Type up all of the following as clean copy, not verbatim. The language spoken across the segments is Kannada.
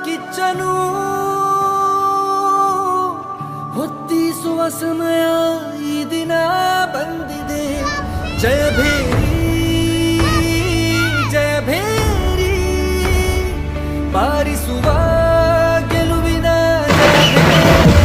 ಕಿಚ್ಚನು ಹೊತ್ತಿಸುವ ಸಮಯ ಈ ದಿನ ಬಂದಿದೆ. ಜಯ ಭೇರಿ ಜಯ ಭೇರಿ ಬಾರಿಸುವ ಗೆಲುವಿನ ಜಯ ಭೇರಿ.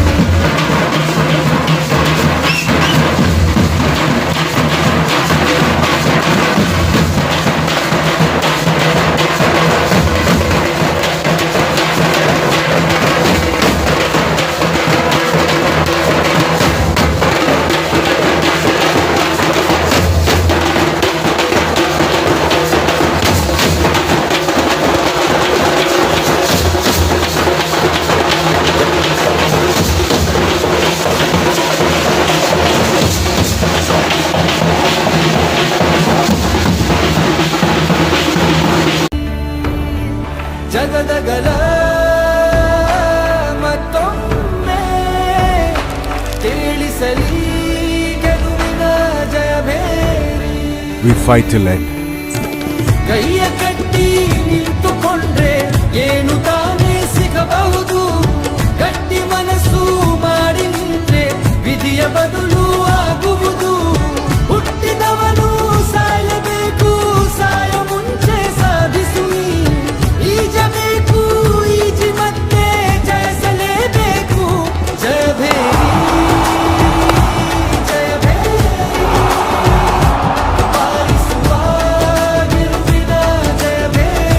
ಜಗದಗಲ ಮತ್ತೊಮ್ಮೆ ಕೇಳಿಸಲಿ ಗೆಲುವಿನ ಜಯ ಭೇರಿ. We fight till end. ಕೈಯ ಕಟ್ಟಿ ನಿಂತುಕೊಂಡ್ರೆ ಏನು ತಾನೇ ಸಿಗಬಹುದು. ಗಟ್ಟಿ ಮನಸ್ಸು ಮಾಡಿ ನಿಂತ್ರೆ ವಿಧಿಯ ಬದಲು ಆಗುವುದು. ಹುಟ್ಟಿದವನು ಸಾಯಲೇಬೇಕು, ಸಾಯ ಮುಂಚೆ ಸಾಧಿಸು ನೀ. ಈಜಬೇಕು, ಈಜಿ ಮತ್ತೆ ಜಯಿಸಲೇಬೇಕು. ಜಯ ಭೇರಿ ಜಯ ಭೇರಿ ಬಾರಿಸುವ ಗೆಲುವಿನ ಜಯ ಭೇರಿ.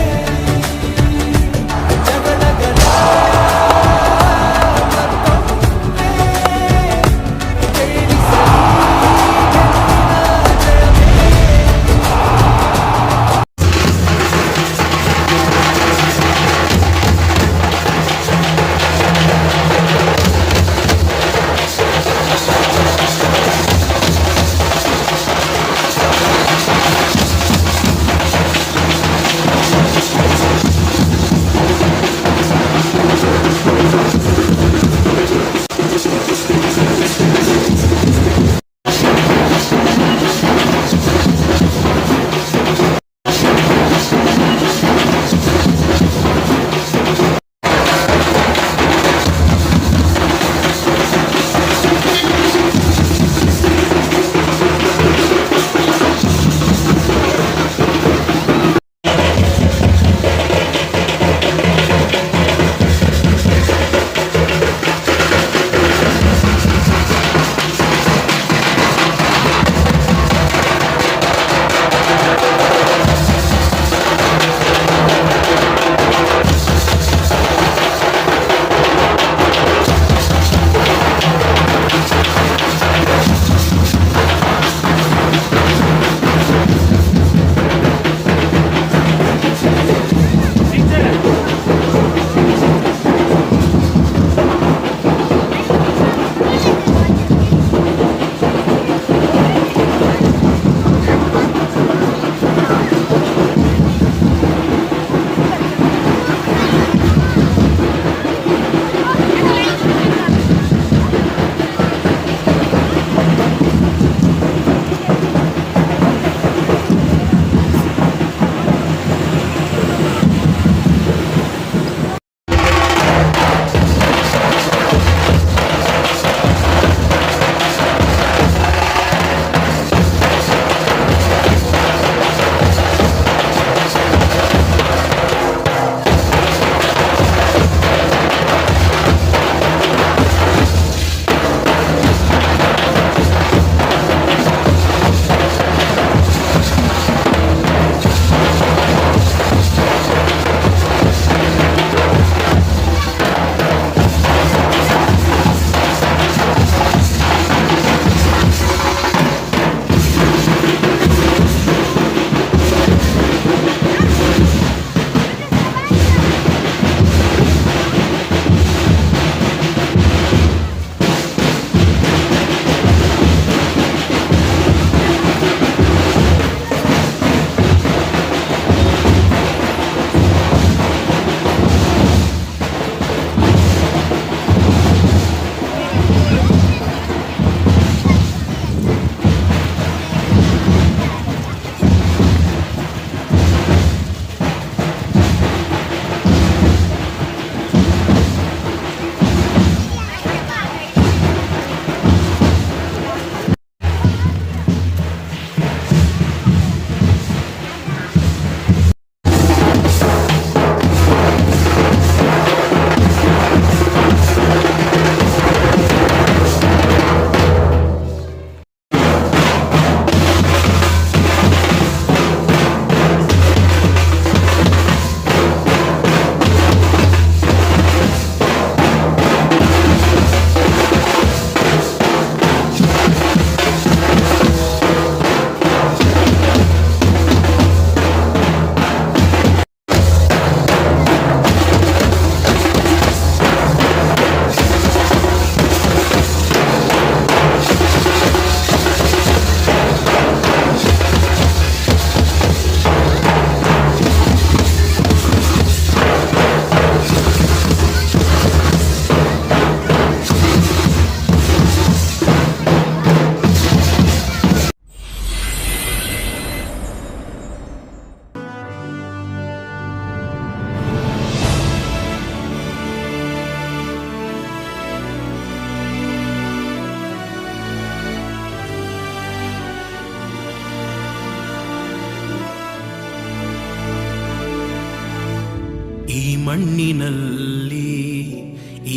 ಈ ಮಣ್ಣಿನಲ್ಲಿ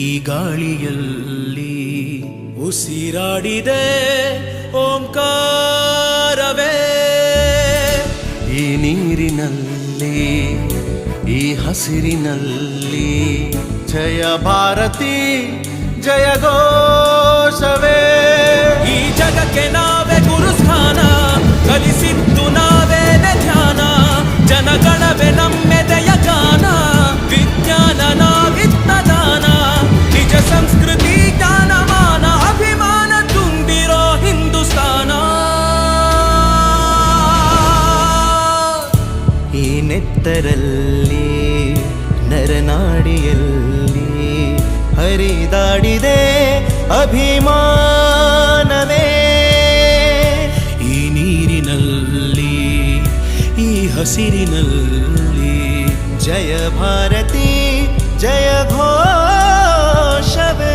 ಈ ಗಾಳಿಯಲ್ಲಿ ಉಸಿರಾಡಿದೆ ಓಂಕಾರವೇ. ಈ ನೀರಿನಲ್ಲಿ ಈ ಹಸಿರಿನಲ್ಲಿ ಜಯ ಭಾರತಿ ಜಯ ಘೋಷವೇ. ಈ ಜಗಕ್ಕೆ ನಾವೇ ಗುರುಸ್ಥಾನ, ಕಲಿಸಿದ್ದು ನಾವೇನೆ ಧ್ಯಾನ, ಜನಗಣವೇ ನಮ್ಮೆದೆಯ ಗಾನ, ವಿಜ್ಞಾನ ನಾವಿತ್ತ ದಾನ, ನಿಜ ಸಂಸ್ಕೃತಿ ಜ್ಞಾನಮಾನ, ಅಭಿಮಾನ ತುಂಬಿರೋ ಹಿಂದೂಸ್ತಾನ. ಈ ನೆತ್ತರಲ್ಲಿ ನರನಾಡಿಯಲ್ಲಿ ಹರಿದಾಡಿದೆ ಅಭಿಮಾನವೇ. ಈ ನೀರಿನಲ್ಲಿ ಈ ಹಸಿರಿನಲ್ಲಿ ಜಯ ಭಾರತಿ ಜಯ ಘೋಷವೇ.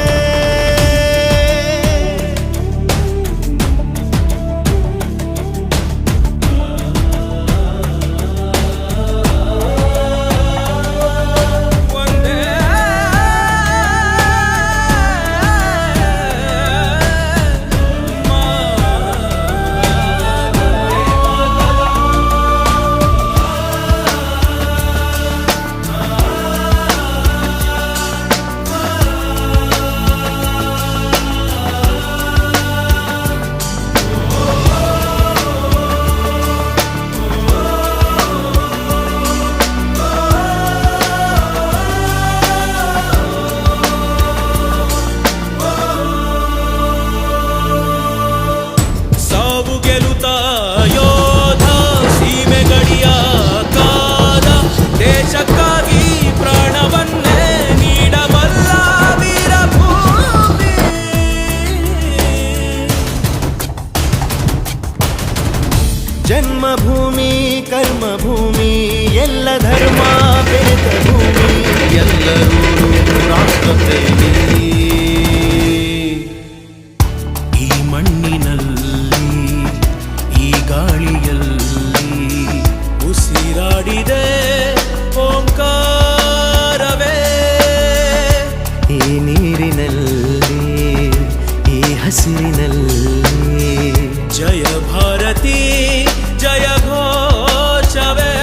ಜನ್ಮಭೂಮಿ ಕರ್ಮಭೂಮಿ ಎಲ್ಲ ಧರ್ಮ ಬೆರೆತ ಭೂಮಿ, ಎಲ್ಲರೂ ರಾಷ್ಟ್ರಪ್ರೇಮಿ. ಈ ಮಣ್ಣಿನಲ್ಲಿ ಈ ಗಾಳಿಯಲ್ಲಿ ಉಸಿರಾಡಿದೆ ಓಂಕಾರವೇ. ಈ ನೀರಿನಲ್ಲಿ ಈ ಹಸಿರಿನಲ್ಲಿ ಜಯ ಭಾರತಿ ಜಯ ಘೋಷವೇ.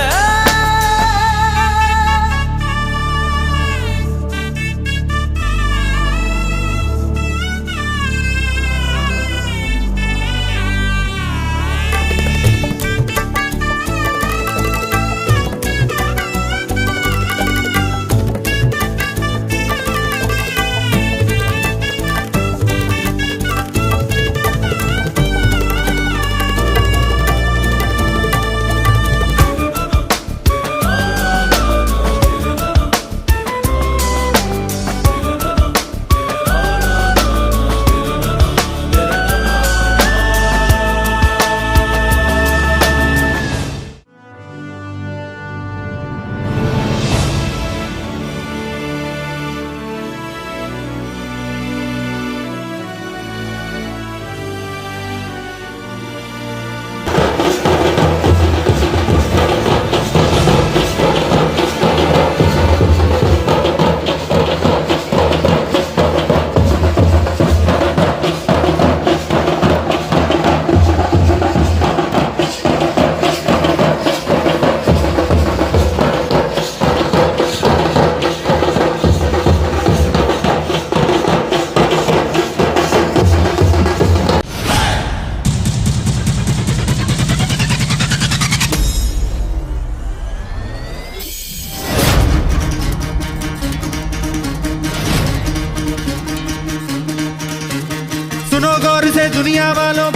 सुनो गौर से दुनिया वालों,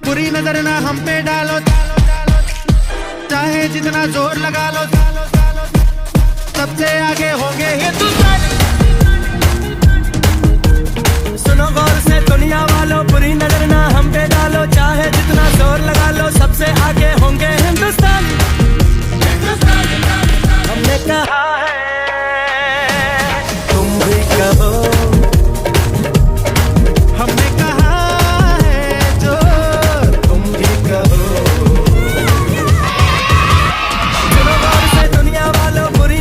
बुरी नजर ना हम पे डालो, चाहे जितना जोर लगा लो, सबसे आगे होंगे हिंदुस्तान. सुनो गौर से दुनिया वालों, बुरी नजर ना हम पे डालो, चाहे जितना जोर लगा लो, सबसे आगे होंगे हिंदुस्तान. हमने कहा है तुम भी कहो, हमने कहा है जो तुम भी कहो. सुनो गौर से दुनिया वालों, बुरी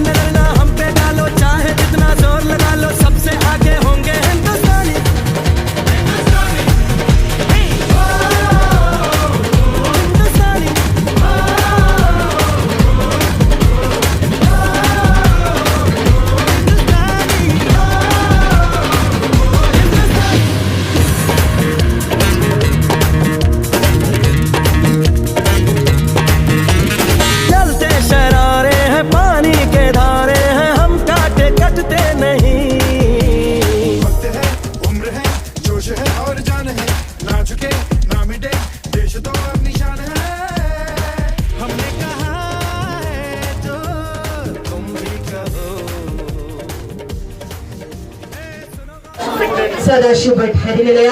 ಸದಾಶಿವ ಭಟ್ ಹರಿನಿಲಯ,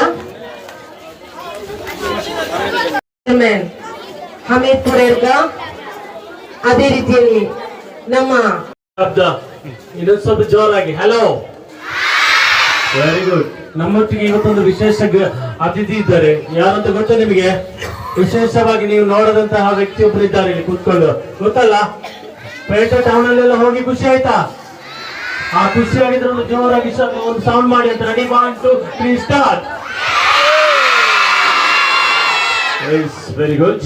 ಹಮೀದ್ ಪುರೇರ್ಗ, ಅದೇ ರೀತಿಯಲ್ಲಿ ನಮ್ಮ ಶಬ್ದ ಇನ್ನೊಂದು ಸ್ವಲ್ಪ ಜೋರಾಗಿ ಹಲೋ. Very good. ನಮ್ಮೊಟ್ಟಿಗೆ ಇವತ್ತೊಂದು ವಿಶೇಷ ಅತಿಥಿ ಇದ್ದಾರೆ. ಯಾರಂತ ಗೊತ್ತಾ ನಿಮಗೆ? ವಿಶೇಷವಾಗಿ ನೀವು ನೋಡದಂತಹ ವ್ಯಕ್ತಿಯೊಬ್ಬರು ಇದ್ದಾರೆ ಇಲ್ಲಿ ಕೂತ್ಕೊಂಡು. ಗೊತ್ತಲ್ಲ? ಪೇಟೆ ಟೌನ್ ಅಲ್ಲೆಲ್ಲ ಹೋಗಿ ಖುಷಿ ಆಯ್ತಾ? ಆ ಖುಷಿ ಆಗಿದ್ರೆ ಒಂದು ಜೋರಾಗಿ ಒಂದು ಸೌಂಡ್ ಮಾಡಿ ಅಂತ. Ready 1 2 3 start. Very good.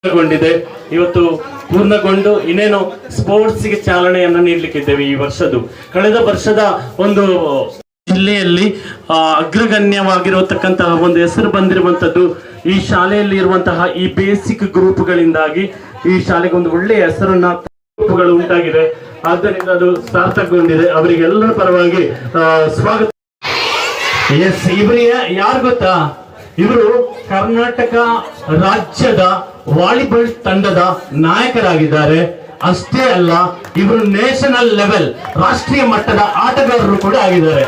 ಪೂರ್ಣಗೊಂಡಿದೆ ಇವತ್ತು. ಪೂರ್ಣಗೊಂಡು ಇನ್ನೇನು ಸ್ಪೋರ್ಟ್ಸ್ ಗೆ ಚಾಲನೆಯನ್ನ ನೀಡಲಿಕ್ಕಿದ್ದೇವೆ ಈ ವರ್ಷದ್ದು. ಕಳೆದ ವರ್ಷದ ಒಂದು ಜಿಲ್ಲೆಯಲ್ಲಿ ಅಗ್ರಗಣ್ಯವಾಗಿರತಕ್ಕಂತಹ ಒಂದು ಹೆಸರು ಬಂದಿರುವಂತದ್ದು ಈ ಶಾಲೆಯಲ್ಲಿ ಇರುವಂತಹ ಈ ಬೇಸಿಕ್ ಗ್ರೂಪ್ಗಳಿಂದಾಗಿ ಈ ಶಾಲೆಗೆ ಒಂದು ಒಳ್ಳೆಯ ಹೆಸರನ್ನ ಗ್ರೂಪ್ಗಳು ಉಂಟಾಗಿದೆ. ಆದ್ದರಿಂದ ಅದು ಸಾರ್ಥಕಗೊಂಡಿದೆ. ಅವರಿಗೆಲ್ಲರ ಪರವಾಗಿ ಸ್ವಾಗತ. ಎಸ್, ಇವರಿಗೆ ಯಾರು ಗೊತ್ತಾ? ಇವರು ಕರ್ನಾಟಕ ರಾಜ್ಯದ ವಾಲಿಬಾಲ್ ತಂಡದ ನಾಯಕರಾಗಿದ್ದಾರೆ. ಅಷ್ಟೇ ಅಲ್ಲ, ಇವರು ನ್ಯಾಷನಲ್ ಲೆವೆಲ್ ರಾಷ್ಟ್ರೀಯ ಮಟ್ಟದ ಆಟಗಾರರು ಕೂಡ ಆಗಿದ್ದಾರೆ.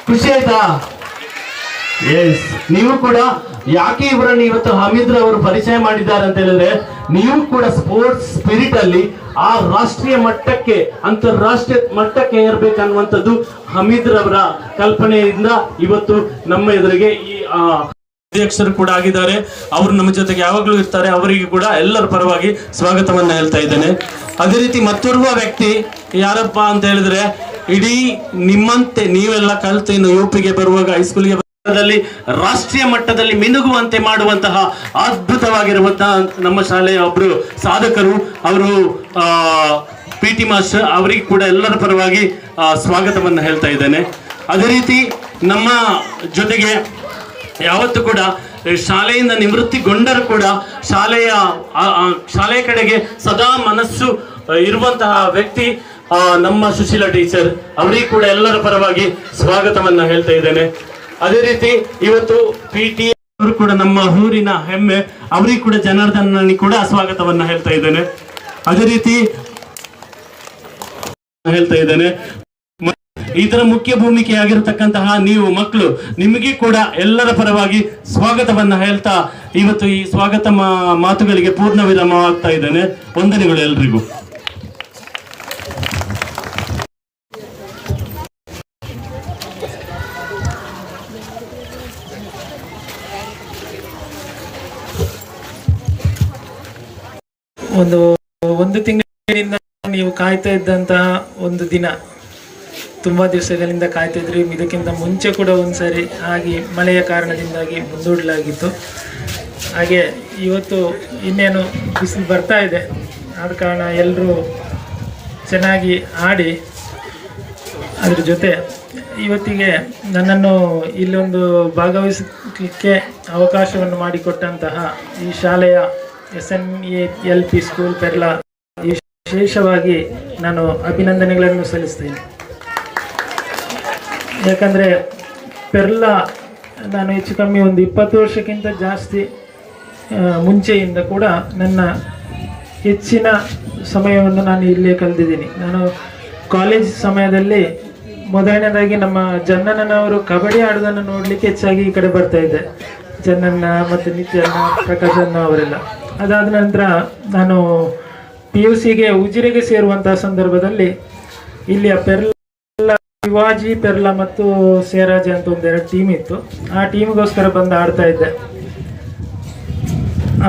ಖುಷಿ ಆಯ್ತಾ? ಎಸ್, ನೀವು ಕೂಡ ಯಾಕೆ ಇವರನ್ನು ಇವತ್ತು ಹಮೀದ್ ಅವರು ಪರಿಚಯ ಮಾಡಿದ್ದಾರೆ ಅಂತ ಹೇಳಿದ್ರೆ, ನೀವು ಕೂಡ ಸ್ಪೋರ್ಟ್ಸ್ ಸ್ಪಿರಿಟ್ ಅಲ್ಲಿ ಆ ರಾಷ್ಟ್ರೀಯ ಮಟ್ಟಕ್ಕೆ ಅಂತಾರಾಷ್ಟ್ರೀಯ ಮಟ್ಟಕ್ಕೆ ಏರ್ಬೇಕನ್ನುವಂಥದ್ದು ಹಮೀದ್ ರವರ ಕಲ್ಪನೆಯಿಂದ ಇವತ್ತು ನಮ್ಮ ಎದುರಿಗೆ ಈ ಅಧ್ಯಕ್ಷರು ಕೂಡ ಆಗಿದ್ದಾರೆ. ಅವರು ನಮ್ಮ ಜೊತೆಗೆ ಯಾವಾಗಲೂ ಇರ್ತಾರೆ. ಅವರಿಗೆ ಕೂಡ ಎಲ್ಲರ ಪರವಾಗಿ ಸ್ವಾಗತವನ್ನ ಹೇಳ್ತಾ ಇದ್ದೇನೆ. ಅದೇ ರೀತಿ ಮತ್ತೋರ್ವ ವ್ಯಕ್ತಿ ಯಾರಪ್ಪ ಅಂತ ಹೇಳಿದ್ರೆ, ಇಡೀ ನಿಮ್ಮಂತೆ ನೀವೆಲ್ಲ ಕಲಿತು ಇನ್ನು ಯುಪಿಗೆ ಬರುವಾಗ, ಹೈಸ್ಕೂಲ್ಗೆ ರಾಷ್ಟ್ರೀಯ ಮಟ್ಟದಲ್ಲಿ ಮಿನುಗುವಂತೆ ಮಾಡುವಂತಹ ಅದ್ಭುತವಾಗಿರುವಂತಹ ನಮ್ಮ ಶಾಲೆಯ ಒಬ್ರು ಸಾಧಕರು, ಅವರು PT ಮಾಸ್ಟರ್. ಅವರಿಗೆ ಕೂಡ ಎಲ್ಲರ ಪರವಾಗಿ ಸ್ವಾಗತವನ್ನ ಹೇಳ್ತಾ ಇದ್ದೇನೆ. ಅದೇ ರೀತಿ ನಮ್ಮ ಜೊತೆಗೆ ಯಾವತ್ತು ಕೂಡ ಶಾಲೆಯಿಂದ ನಿವೃತ್ತಿಗೊಂಡರೂ ಕೂಡ ಶಾಲೆಯ ಕಡೆಗೆ ಸದಾ ಮನಸ್ಸು ಇರುವಂತಹ ವ್ಯಕ್ತಿ ನಮ್ಮ ಸುಶೀಲಾ ಟೀಚರ್. ಅವರಿಗೆ ಕೂಡ ಎಲ್ಲರ ಪರವಾಗಿ ಸ್ವಾಗತವನ್ನ ಹೇಳ್ತಾ ಇದ್ದೇನೆ. ಅದೇ ರೀತಿ ಇವತ್ತು PT ಅವರು ಕೂಡ ನಮ್ಮ ಊರಿನ ಹೆಮ್ಮೆ. ಅವರಿಗೆ ಕೂಡ ಜನಾರ್ದನ್ ಕೂಡ ಸ್ವಾಗತವನ್ನ ಹೇಳ್ತಾ ಇದ್ದೇನೆ. ಅದೇ ರೀತಿ ಹೇಳ್ತಾ ಇದ್ದೇನೆ. ಇದರ ಮುಖ್ಯ ಭೂಮಿಕೆ ಆಗಿರತಕ್ಕಂತಹ ನೀವು ಮಕ್ಕಳು, ನಿಮಗೆ ಕೂಡ ಎಲ್ಲರ ಪರವಾಗಿ ಸ್ವಾಗತವನ್ನ ಹೇಳ್ತಾ ಇವತ್ತು ಈ ಸ್ವಾಗತ ಮಾತುಗಳಿಗೆ ಪೂರ್ಣ ವಿರಾಮವಾಗ್ತಾ ಇದ್ದೇನೆ. ವಂದನೆಗಳು ಎಲ್ರಿಗೂ. ಒಂದು ತಿಂಗಳಿಂದ ನೀವು ಕಾಯ್ತಾ ಇದ್ದಂತಹ ಒಂದು ದಿನ, ತುಂಬ ದಿವಸಗಳಿಂದ ಕಾಯ್ತಾ ಇದ್ರಿ. ಇದಕ್ಕಿಂತ ಮುಂಚೆ ಕೂಡ ಒಂದ್ಸರಿ ಆಗಿ ಮಳೆಯ ಕಾರಣದಿಂದಾಗಿ ಮುಂದೂಡಲಾಗಿತ್ತು. ಹಾಗೆ ಇವತ್ತು ಇನ್ನೇನು ಬಿಸಿಲು ಬರ್ತಾ ಇದೆ. ಆದ ಕಾರಣ ಎಲ್ಲರೂ ಚೆನ್ನಾಗಿ ಆಡಿ, ಅದ್ರ ಜೊತೆ ಇವತ್ತಿಗೆ ನನ್ನನ್ನು ಇಲ್ಲೊಂದು ಭಾಗವಹಿಸಲಿಕ್ಕೆ ಅವಕಾಶವನ್ನು ಮಾಡಿಕೊಟ್ಟಂತಹ ಈ ಶಾಲೆಯ SNALP ಸ್ಕೂಲ್ ಪೆರ್ಲಾ ವಿಶೇಷವಾಗಿ ನಾನು ಅಭಿನಂದನೆಗಳನ್ನು ಸಲ್ಲಿಸ್ತೇನೆ. ಯಾಕಂದರೆ ಪೆರ್ಲಾ ನಾನು ಹೆಚ್ಚು ಕಮ್ಮಿ ಒಂದು 20 ವರ್ಷಕ್ಕಿಂತ ಜಾಸ್ತಿ ಮುಂಚೆಯಿಂದ ಕೂಡ ನನ್ನ ಹೆಚ್ಚಿನ ಸಮಯವನ್ನು ನಾನು ಇಲ್ಲೇ ಕಳೆದಿದ್ದೀನಿ. ನಾನು ಕಾಲೇಜ್ ಸಮಯದಲ್ಲಿ ಮೊದಲನೇದಾಗಿ ನಮ್ಮ ಜನ್ನಣ್ಣನವರು ಕಬಡ್ಡಿ ಆಡೋದನ್ನು ನೋಡಲಿಕ್ಕೆ ಹೆಚ್ಚಾಗಿ ಈ ಕಡೆ ಬರ್ತಾ ಇದ್ದೆ. ಜನ್ನಣ್ಣ ಮತ್ತು ನಿತ್ಯಣ್ಣ, ಪ್ರಕಾಶಣ್ಣ ಅವರೆಲ್ಲ. ಅದಾದ ನಂತರ ನಾನು PUCಗೆ ಉಜಿರೆಗೆ ಸೇರುವಂತಹ ಸಂದರ್ಭದಲ್ಲಿ ಇಲ್ಲಿಯ ಪೆರ್ಲಾ, ಶಿವಾಜಿ ಪೆರ್ಲಾ ಮತ್ತು ಸೇರಾಜ ಅಂತ ಒಂದೆರಡು ಟೀಮ್ ಇತ್ತು. ಆ ಟೀಮ್ಗೋಸ್ಕರ ಬಂದು ಆಡ್ತಾ ಇದ್ದೆ.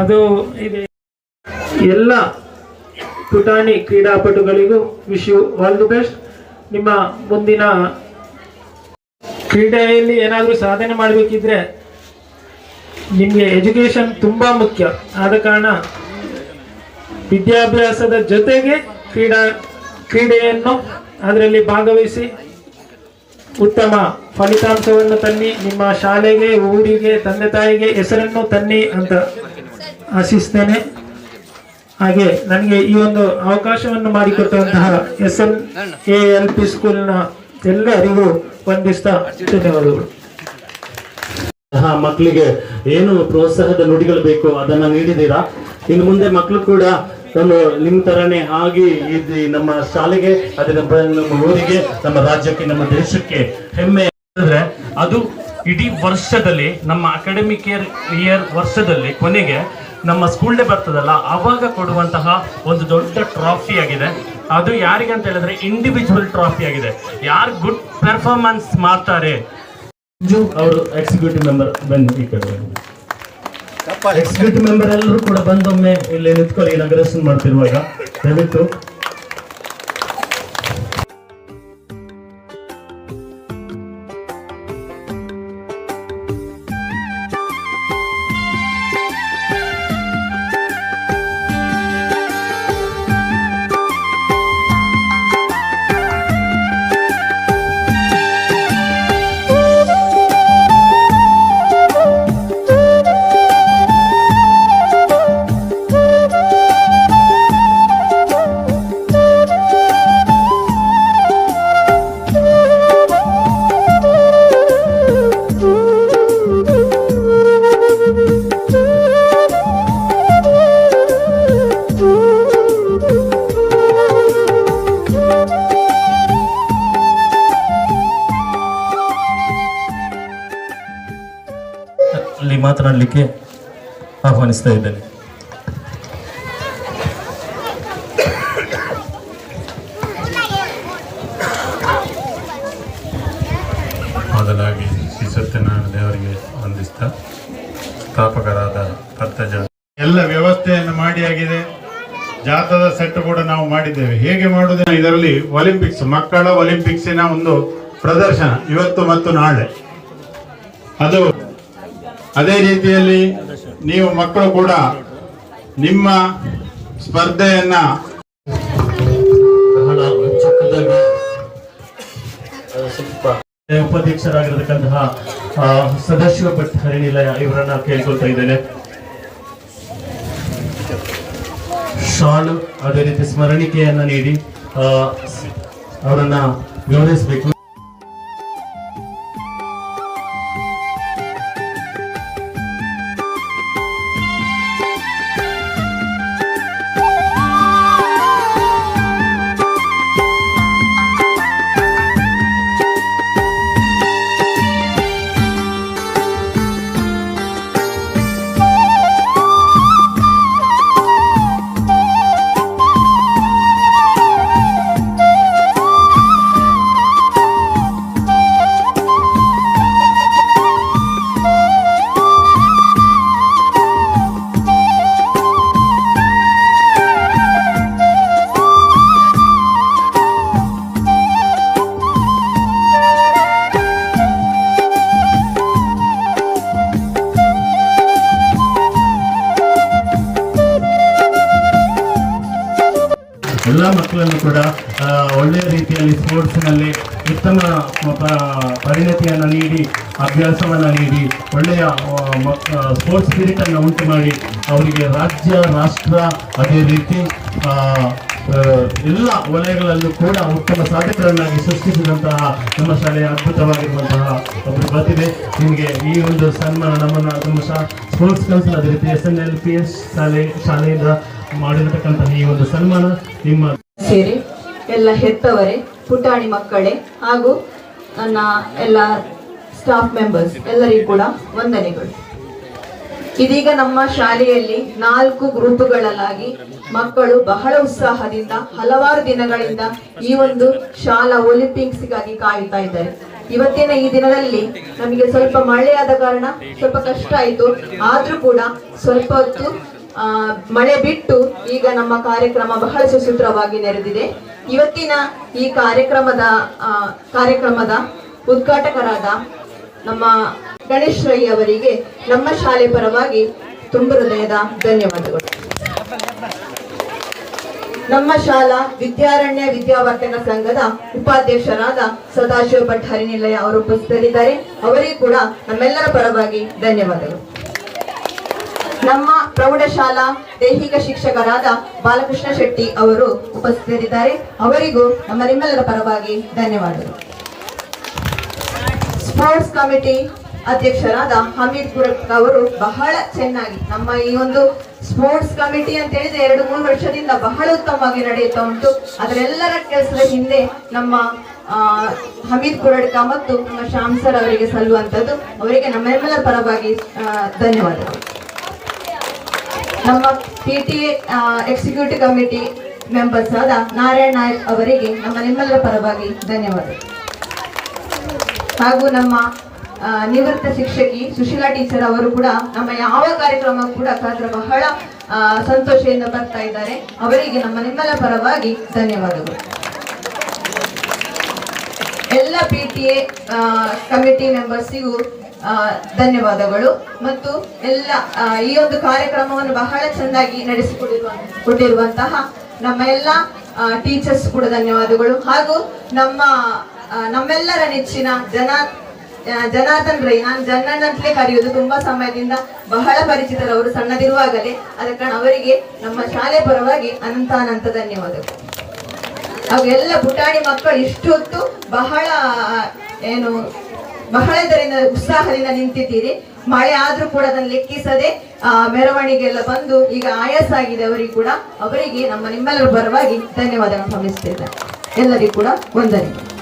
ಅದು ಇದೆ. ಎಲ್ಲ ಪುಟಾಣಿ ಕ್ರೀಡಾಪಟುಗಳಿಗೂ wish you all the best. ನಿಮ್ಮ ಮುಂದಿನ ಕ್ರೀಡೆಯಲ್ಲಿ ಏನಾದರೂ ಸಾಧನೆ ಮಾಡಬೇಕಿದ್ರೆ ನಿಮಗೆ ಎಜುಕೇಷನ್ ತುಂಬ ಮುಖ್ಯ. ಆದ ಕಾರಣ ವಿದ್ಯಾಭ್ಯಾಸದ ಜೊತೆಗೆ ಕ್ರೀಡೆಯನ್ನು ಅದರಲ್ಲಿ ಭಾಗವಹಿಸಿ ಉತ್ತಮ ಫಲಿತಾಂಶವನ್ನು ತನ್ನಿ. ನಿಮ್ಮ ಶಾಲೆಗೆ, ಊರಿಗೆ, ತಂದೆ ತಾಯಿಗೆ ಹೆಸರನ್ನು ತನ್ನಿ ಅಂತ ಆಶಿಸ್ತೇನೆ. ಹಾಗೆ ನನಗೆ ಈ ಒಂದು ಅವಕಾಶವನ್ನು ಮಾಡಿಕೊಟ್ಟಂತಹ SNALP ಸ್ಕೂಲ್ನ ಎಲ್ಲರಿಗೂ ವಂದಿಸ್ತಾ ಧನ್ಯವಾದಗಳು. ಮಕ್ಕಳಿಗೆ ಏನು ಪ್ರೋತ್ಸಾಹದ ನುಡಿಗಳು ಬೇಕು ಅದನ್ನ ನೀಡಿದ್ದೀರಾ. ಇನ್ನು ಮುಂದೆ ಮಕ್ಕಳು ಕೂಡ ನಿಮ್ಮ ತರನೇ ಆಗಿ ನಮ್ಮ ಶಾಲೆಗೆ, ಅದೇ ನಮ್ಮ ಊರಿಗೆ, ನಮ್ಮ ರಾಜ್ಯಕ್ಕೆ, ನಮ್ಮ ದೇಶಕ್ಕೆ ಹೆಮ್ಮೆ ಅದು ಇಡೀ ವರ್ಷದಲ್ಲಿ ನಮ್ಮ ಅಕಾಡೆಮಿಕ್ ಇಯರ್ ವರ್ಷದಲ್ಲಿ ಕೊನೆಗೆ ನಮ್ಮ ಸ್ಕೂಲ್ ಡೇ ಬರ್ತದಲ್ಲ ಆವಾಗ ಕೊಡುವಂತಹ ಒಂದು ದೊಡ್ಡ ಟ್ರಾಫಿ ಆಗಿದೆ. ಅದು ಯಾರಿಗೆ ಅಂತ ಹೇಳಿದ್ರೆ ಇಂಡಿವಿಜುವಲ್ ಟ್ರಾಫಿ ಆಗಿದೆ. ಯಾರು ಗುಡ್ ಪರ್ಫಾರ್ಮೆನ್ಸ್ ಮಾಡ್ತಾರೆ ಅವರು ಎಕ್ಸಿಕ್ಯೂಟಿವ್ ಮೆಂಬರ್ ಬನ್ನಿ ಈ ಕಡೆ. ಎಕ್ಸಿಕ್ಯೂಟಿವ್ ಮೆಂಬರ್ ಎಲ್ಲರೂ ಕೂಡ ಬಂದೊಮ್ಮೆ ಇಲ್ಲಿ ನಿಂತ್ಕೊಳ್ಳಿ ಇನಾಗ್ರೇಷನ್ ಮಾಡ್ತಿರುವಾಗ ದಯವಿಟ್ಟು. ಅಲ್ಲಿ ಮಾತನಾಡಲಿಕ್ಕೆ ಆಹ್ವಾನಿಸ್ತಾ ಇದ್ದೇನೆ. ಮೊದಲಾಗಿ ಶ್ರೀ ಸತ್ಯನಾರಾಯಣ ದೇವರಿಗೆ ವಂದಿಸ್ತಾ ಸ್ಥಾಪಕರಾದ ಕರ್ತಜ ಎಲ್ಲ ವ್ಯವಸ್ಥೆಯನ್ನು ಮಾಡಿ ಆಗಿದೆ. ಜಾಥಾದ ಸೆಟ್ ಕೂಡ ನಾವು ಮಾಡಿದ್ದೇವೆ. ಹೇಗೆ ಮಾಡುವುದು, ಇದರಲ್ಲಿ ಒಲಿಂಪಿಕ್ಸ್, ಮಕ್ಕಳ ಒಲಿಂಪಿಕ್ಸಿನ ಒಂದು ಪ್ರದರ್ಶನ ಇವತ್ತು ಮತ್ತು ನಾಳೆ. ಅದು ಅದೇ ರೀತಿಯಲ್ಲಿ ನೀವು ಮಕ್ಕಳು ಕೂಡ ನಿಮ್ಮ ಸ್ಪರ್ಧೆಯನ್ನ ಬಹಳ ಚಿಕ್ಕದಾಗಿ ಸ್ವಲ್ಪ ಉಪಾಧ್ಯಕ್ಷರಾಗಿರತಕ್ಕಂತಹ ಸದಾಶಿವ ಭಟ್ ಹರಿನಿಲಯ ಇವರನ್ನ ಕೇಳ್ಕೊಳ್ತಾ ಇದ್ದೇನೆ. ಶಾಲು ಅದೇ ರೀತಿ ಸ್ಮರಣಿಕೆಯನ್ನ ನೀಡಿ ಅವರನ್ನ ಗೌರವಿಸಬೇಕು. ಎಲ್ಲ ಮಕ್ಕಳನ್ನು ಕೂಡ ಒಳ್ಳೆಯ ರೀತಿಯಲ್ಲಿ ಸ್ಪೋರ್ಟ್ಸ್ನಲ್ಲಿ ಉತ್ತಮ ಪರಿಣತಿಯನ್ನು ನೀಡಿ, ಅಭ್ಯಾಸವನ್ನು ನೀಡಿ, ಒಳ್ಳೆಯ ಸ್ಪೋರ್ಟ್ಸ್ ಸ್ಪಿರಿಟನ್ನು ಉಂಟು ಮಾಡಿ ಅವರಿಗೆ ರಾಜ್ಯ, ರಾಷ್ಟ್ರ, ಅದೇ ರೀತಿ ಎಲ್ಲ ವಲಯಗಳಲ್ಲೂ ಕೂಡ ಉತ್ತಮ ಸಾಧಕರನ್ನಾಗಿ ಸೃಷ್ಟಿಸಿದಂತಹ ನಮ್ಮ ಶಾಲೆಯ ಅದ್ಭುತವಾಗಿರುವಂತಹ ಒಬ್ಬರು ಪ್ರತಿಭೆ. ನಿಮಗೆ ಈ ಒಂದು ಸನ್ಮಾನ ನಮ್ಮ ಸ್ಪೋರ್ಟ್ಸ್ ಕೌನ್ಸಿಲ್, ಅದೇ ರೀತಿ SNLPS ಶಾಲೆಯಿಂದ ಮಾಡಿರತಕ್ಕಂತಹ ಈ ಒಂದು ಸನ್ಮಾನ ನಿಮ್ಮ ಸೇರಿ ಎಲ್ಲ ಹೆತ್ತವರೇ, ಪುಟಾಣಿ ಮಕ್ಕಳೇ ಹಾಗೂ ನನ್ನ ಎಲ್ಲ ಸ್ಟಾಫ್ ಮೆಂಬರ್ಸ್ ಎಲ್ಲರಿಗೂ ಕೂಡ ವಂದನೆಗಳು. ಇದೀಗ ನಮ್ಮ ಶಾಲೆಯಲ್ಲಿ 4 ಗ್ರೂಪ್ಗಳಲ್ಲಾಗಿ ಮಕ್ಕಳು ಬಹಳ ಉತ್ಸಾಹದಿಂದ ಹಲವಾರು ದಿನಗಳಿಂದ ಈ ಒಂದು ಶಾಲಾ ಒಲಿಂಪಿಕ್ಸ್ಗಾಗಿ ಕಾಯುತ್ತಾ ಇದ್ದಾರೆ. ಇವತ್ತಿನ ಈ ದಿನದಲ್ಲಿ ನಮಗೆ ಸ್ವಲ್ಪ ಮಳೆಯಾದ ಕಾರಣ ಸ್ವಲ್ಪ ಕಷ್ಟ ಆಯಿತು. ಆದ್ರೂ ಕೂಡ ಸ್ವಲ್ಪ ಹೊತ್ತು ಮಳೆ ಬಿಟ್ಟು ಈಗ ನಮ್ಮ ಕಾರ್ಯಕ್ರಮ ಬಹಳ ಸುಸೂತ್ರವಾಗಿ ನೆರೆದಿದೆ. ಇವತ್ತಿನ ಈ ಕಾರ್ಯಕ್ರಮದ ಉದ್ಘಾಟಕರಾದ ನಮ್ಮ ಗಣೇಶ್ ರೈ ಅವರಿಗೆ ನಮ್ಮ ಶಾಲೆ ಪರವಾಗಿ ತುಂಬ ಹೃದಯದ ಧನ್ಯವಾದಗಳು. ನಮ್ಮ ಶಾಲಾ ವಿದ್ಯಾರಣ್ಯ ವಿದ್ಯಾವರ್ಧಕ ಸಂಘದ ಉಪಾಧ್ಯಕ್ಷರಾದ ಸದಾಶಿವ ಭಟ್ ಹರಿನಿಲಯ ಅವರು ಉಪಸ್ಥಿತರಿದ್ದಾರೆ. ಅವರಿಗೂ ಕೂಡ ನಮ್ಮೆಲ್ಲರ ಪರವಾಗಿ ಧನ್ಯವಾದಗಳು. ನಮ್ಮ ಪ್ರೌಢಶಾಲಾ ದೈಹಿಕ ಶಿಕ್ಷಕರಾದ ಬಾಲಕೃಷ್ಣ ಶೆಟ್ಟಿ ಅವರು ಉಪಸ್ಥಿತರಿದ್ದಾರೆ. ಅವರಿಗೂ ನಿಮ್ಮೆಲ್ಲರ ಪರವಾಗಿ ಧನ್ಯವಾದಗಳು. ಸ್ಪೋರ್ಟ್ಸ್ ಕಮಿಟಿ ಅಧ್ಯಕ್ಷರಾದ ಹಮೀದ್ ಗುರಕ್ ಅವರು ಬಹಳ ಚೆನ್ನಾಗಿ ನಮ್ಮ ಈ ಒಂದು ಸ್ಪೋರ್ಟ್ಸ್ ಕಮಿಟಿ ಅಂತ ಹೇಳಿದ್ರೆ 2-3 ವರ್ಷದಿಂದ ಬಹಳ ಉತ್ತಮವಾಗಿ ನಡೆಯುತ್ತಾ ಉಂಟು. ಅದರೆಲ್ಲರ ಕೆಲಸದ ಹಿಂದೆ ನಮ್ಮ ಹಮೀದ್ ಕುರಡ್ಕ ಮತ್ತು ನಮ್ಮ ಶ್ಯಾಮ್ ಸರ್ ಅವರಿಗೆ ಸಲ್ಲುವಂಥದ್ದು. ಅವರಿಗೆ ನಮ್ಮೆಲ್ಲರ ಪರವಾಗಿ ಧನ್ಯವಾದಗಳು. ನಮ್ಮ PTA ಎಕ್ಸಿಕ್ಯೂಟಿವ್ ಕಮಿಟಿ ಮೆಂಬರ್ಸ್ ಆದ ನಾರಾಯಣ್ ನಾಯಕ್ ಅವರಿಗೆ ನಿಮ್ಮೆಲ್ಲರ ಪರವಾಗಿ ಧನ್ಯವಾದಗಳು. ಹಾಗೂ ನಮ್ಮ ನಿವೃತ್ತ ಶಿಕ್ಷಕಿ ಸುಶೀಲಾ ಟೀಚರ್ ಅವರು ಕೂಡ ನಮ್ಮ ಯಾವ ಕಾರ್ಯಕ್ರಮ ಕೂಡ ಬಹಳ ಸಂತೋಷದಿಂದ ಬರ್ತಾ ಇದ್ದಾರೆ. ಅವರಿಗೆ ನಿಮ್ಮೆಲ್ಲರ ಪರವಾಗಿ ಧನ್ಯವಾದಗಳು. ಎಲ್ಲ PTA ಕಮಿಟಿ ಮೆಂಬರ್ಸಿಗೂ ಧನ್ಯವಾದಗಳು. ಮತ್ತು ಎಲ್ಲ ಈ ಒಂದು ಕಾರ್ಯಕ್ರಮವನ್ನು ಬಹಳ ಚೆನ್ನಾಗಿ ನಡೆಸಿಕೊಟ್ಟಿರುವಂತಹ ನಮ್ಮ ಎಲ್ಲ ಟೀಚರ್ಸ್ ಕೂಡ ಧನ್ಯವಾದಗಳು. ಹಾಗೂ ನಮ್ಮೆಲ್ಲರ ನೆಚ್ಚಿನ ಜನಾರ್ದನ್ ರೈ, ನಾನು ಜನರಲ್ ಅಂತಲೇ ಕರೆಯುವುದು, ತುಂಬಾ ಸಮಯದಿಂದ ಬಹಳ ಪರಿಚಿತರವರು ಸಣ್ಣದಿರುವಾಗಲೇ. ಆದ ಕಾರಣ ಅವರಿಗೆ ನಮ್ಮ ಶಾಲೆ ಪರವಾಗಿ ಅನಂತ ಧನ್ಯವಾದಗಳು. ಹಾಗೂ ಎಲ್ಲ ಪುಟಾಣಿ ಮಕ್ಕಳು ಇಷ್ಟೊತ್ತು ಬಹಳ ಇದರಿಂದ ಉತ್ಸಾಹದಿಂದ ನಿಂತಿದ್ದೀರಿ. ಮಳೆ ಆದ್ರೂ ಕೂಡ ಅದನ್ನು ಲೆಕ್ಕಿಸದೆ ಮೆರವಣಿಗೆ ಎಲ್ಲ ಬಂದು ಈಗ ಆಯಾಸ ಆಗಿದೆ ಅವರಿಗೆ ಕೂಡ. ಅವರಿಗೆ ನಿಮ್ಮೆಲ್ಲರ ಪರವಾಗಿ ಧನ್ಯವಾದಗಳನ್ನು ಸಲ್ಲಿಸುತ್ತಿದ್ದಾರೆ. ಎಲ್ಲರಿಗೂ ಕೂಡ ವಂದನೆಗಳು.